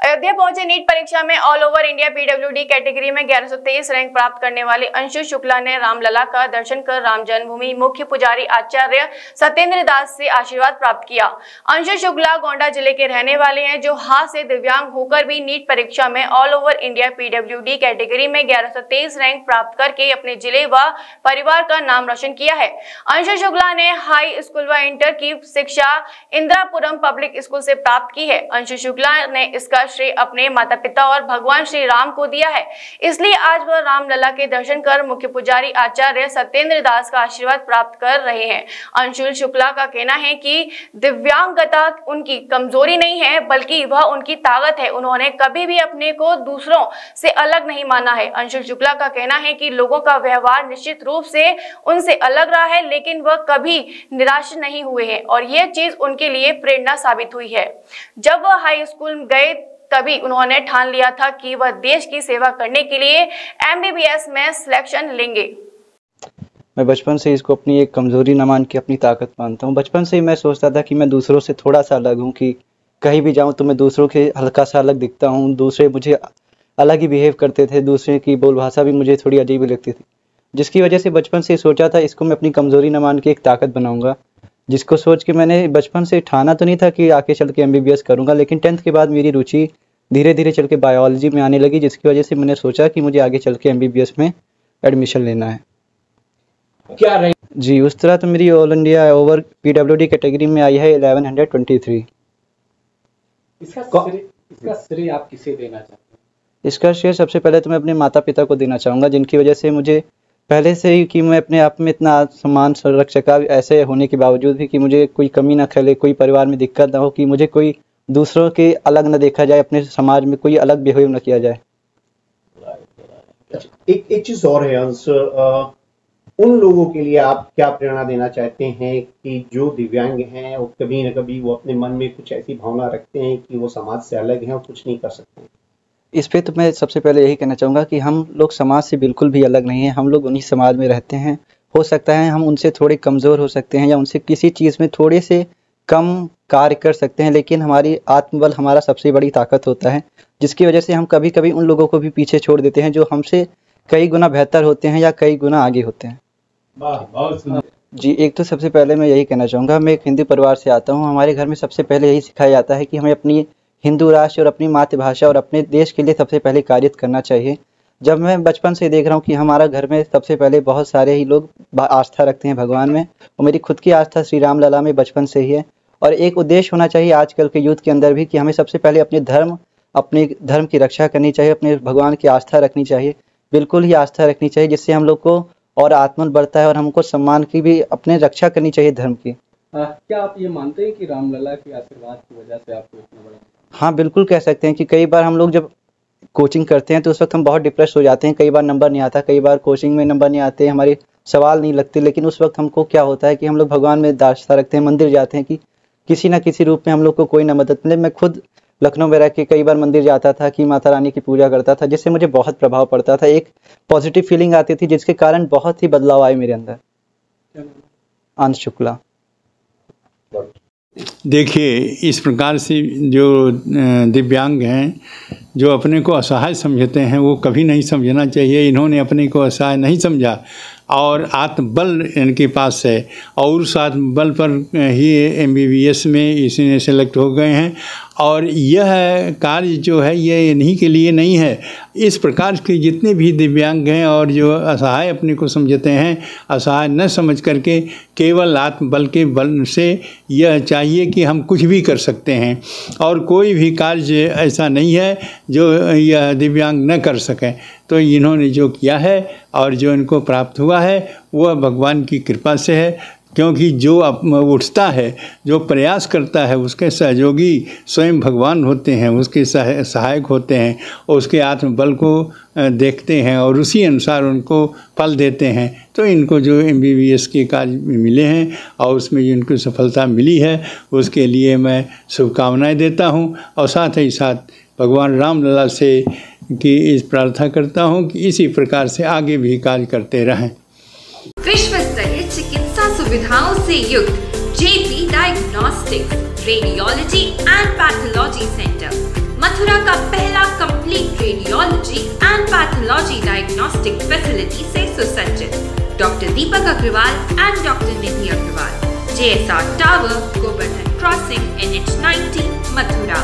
अयोध्या पहुंचे नीट परीक्षा में all over India PWD category में 1123 रैंक प्राप्त करने वाले अंशु शुक्ला ने रामलला का दर्शन कर राम जन्मभूमि मुख्य पुजारी आचार्य सत्येंद्र दास से आशीर्वाद प्राप्त किया। अंशु शुक्ला गोंडा जिले के रहने वाले हैं, जो हाथ से दिव्यांग होकर भी नीट परीक्षा में all over India PWD category में 1123 रैंक प्राप्त करके अपने जिले व परिवार का नाम रोशन किया है। अंशु शुक्ला ने हाई स्कूल व इंटर की शिक्षा इंदिरापुरम पब्लिक स्कूल से प्राप्त की है। अंशु शुक्ला ने इसका श्रेय अपने माता पिता और भगवान श्री राम को दिया है, इसलिए आज वह रामलला के दर्शन कर मुख्य पुजारी आचार्य सत्येंद्र दास का आशीर्वाद प्राप्त कर रहे हैं। अंशु शुक्ला का कहना है कि दिव्यांगता उनकी कमजोरी नहीं है, बल्कि वह उनकी ताकत है। उन्होंने कभी भी अपने को दूसरों से अलग नहीं माना है। अंशु शुक्ला का कहना है कि लोगों का व्यवहार निश्चित रूप से उनसे अलग रहा है, लेकिन वह कभी निराश नहीं हुए हैं और यह चीज उनके लिए प्रेरणा साबित हुई है। जब वह हाई स्कूल गए तभी उन्होंने ठान लिया था कि वह देश की सेवा करने के लिए MBBS में सिलेक्शन लेंगे। मैं बचपन से इसको अपनी एक कमज़ोरी न मान के अपनी ताकत मानता हूँ। बचपन से ही मैं सोचता था कि मैं दूसरों से थोड़ा सा अलग हूँ, कि कहीं भी जाऊँ तो मैं दूसरों के हल्का सा अलग दिखता हूँ। दूसरे मुझे अलग ही बिहेव करते थे, दूसरे की बोल भाषा भी मुझे थोड़ी अजीब लगती थी, जिसकी वजह से बचपन से सोचा था इसको मैं अपनी कमज़ोरी न मान के एक ताकत बनाऊँगा। जिसको सोच के मैंने बचपन से ठाना तो नहीं था कि आगे चल के MBBS करूँगा, लेकिन 10th के बाद मेरी रुचि धीरे धीरे चल के बायोलॉजी में आने लगी, जिसकी वजह से मैंने सोचा कि मुझे आगे चल के MBBS में एडमिशन लेना है। क्या रही जी, उस तरह तो मेरी all India over PWD category में आई है 1123। इसका श्रेय आप किसे देना चाहते हैं? इसका श्रेय सबसे पहले तो मैं अपने माता पिता को देना चाहूँगा, जिनकी वजह से मुझे पहले से ही कि मैं अपने आप में इतना सम्मान रक्षा ऐसे होने के बावजूद भी कि मुझे कोई कमी ना खले, कोई परिवार में दिक्कत ना हो, कि मुझे कोई दूसरों के अलग न देखा जाए, अपने समाज में कोई अलग बिहेव न किया जाए। एक चीज और है अंश, उन लोगों के लिए आप क्या प्रेरणा देना चाहते हैं कि जो दिव्यांग हैं और कभी न कभी वो अपने मन में कुछ ऐसी भावना रखते हैं कि वो समाज से अलग हैं और कुछ नहीं कर सकते? इस पे तो मैं सबसे पहले यही कहना चाहूँगा कि हम लोग समाज से बिल्कुल भी अलग नहीं हैं। हम लोग उन्हीं समाज में रहते हैं। हो सकता है हम उनसे थोड़े कमज़ोर हो सकते हैं या उनसे किसी चीज़ में थोड़े से कम कार्य कर सकते हैं, लेकिन हमारी आत्मबल हमारा सबसे बड़ी ताकत होता है, जिसकी वजह से हम कभी कभी उन लोगों को भी पीछे छोड़ देते हैं जो हमसे कई गुना बेहतर होते हैं या कई गुना आगे होते हैं। जी, एक तो सबसे पहले मैं यही कहना चाहूँगा, मैं एक हिंदू परिवार से आता हूँ। हमारे घर में सबसे पहले यही सिखाया जाता है कि हमें अपनी हिंदू राष्ट्र और अपनी मातृभाषा और अपने देश के लिए सबसे पहले कार्य करना चाहिए। जब मैं बचपन से देख रहा हूँ कि हमारा घर में सबसे पहले बहुत सारे ही लोग आस्था रखते हैं भगवान में, और मेरी खुद की आस्था श्री रामलला में बचपन से ही है। और एक उद्देश्य होना चाहिए आजकल के यूथ के अंदर भी कि हमें सबसे पहले अपने धर्म की रक्षा करनी चाहिए, अपने भगवान की आस्था रखनी चाहिए, बिल्कुल ही आस्था रखनी चाहिए, जिससे हम लोग को और आत्मबल बढ़ता है और हमको सम्मान की भी अपने रक्षा करनी चाहिए धर्म की। क्या आप ये मानते हैं कि रामलला के आशीर्वाद की वजह से आपको इतना बड़ा? हाँ, बिल्कुल कह सकते हैं कि कई बार हम लोग जब कोचिंग करते हैं तो उस वक्त हम बहुत डिप्रेस हो जाते हैं। कई बार नंबर नहीं आता, कई बार कोचिंग में नंबर नहीं आते, हमारे सवाल नहीं लगते, लेकिन उस वक्त हमको क्या होता है कि हम लोग भगवान में आस्था रखते हैं, मंदिर जाते हैं कि किसी न किसी रूप में हम लोग को कोई न मदद मिले। मैं खुद लखनऊ में रह के कई बार मंदिर जाता था कि माता रानी की पूजा करता था, जिससे मुझे बहुत प्रभाव पड़ता था, एक पॉजिटिव फीलिंग आती थी, जिसके कारण बहुत ही बदलाव आए मेरे अंदर। अंश शुक्ला। देखिए, इस प्रकार से जो दिव्यांग हैं, जो अपने को असहाय समझते हैं, वो कभी नहीं समझना चाहिए। इन्होंने अपने को असहाय नहीं समझा और आत्मबल इनके पास है, और उस आत्मबल पर ही MBBS में इसी सेलेक्ट हो गए हैं। और यह कार्य जो है ये इन्हीं के लिए नहीं है। इस प्रकार के जितने भी दिव्यांग हैं और जो असहाय अपने को समझते हैं, असहाय न समझ करके केवल आत्मबल के बल से यह चाहिए कि हम कुछ भी कर सकते हैं, और कोई भी कार्य ऐसा नहीं है जो यह दिव्यांग न कर सकें। तो इन्होंने जो किया है और जो इनको प्राप्त हुआ है वह भगवान की कृपा से है, क्योंकि जो उठता है, जो प्रयास करता है, उसके सहयोगी स्वयं भगवान होते हैं, उसके सहायक होते हैं, और उसके आत्मबल को देखते हैं और उसी अनुसार उनको फल देते हैं। तो इनको जो MBBS के कार्य मिले हैं और उसमें जो इनको सफलता मिली है, उसके लिए मैं शुभकामनाएं देता हूं, और साथ ही साथ भगवान रामलला से कि इस प्रार्थना करता हूं कि इसी प्रकार से आगे भी कार्य करते रहें। विश्व स्तरीय चिकित्सा सुविधाओं से युक्त JP diagnostics, radiology and pathology centre, Mathura का का पहला complete radiology and pathology diagnostic facility से सुसज्जित। Doctor Deepak Agarwal and doctor Nidhi Agarwal, JSR tower, Govardhan crossing, NH90, Mathura.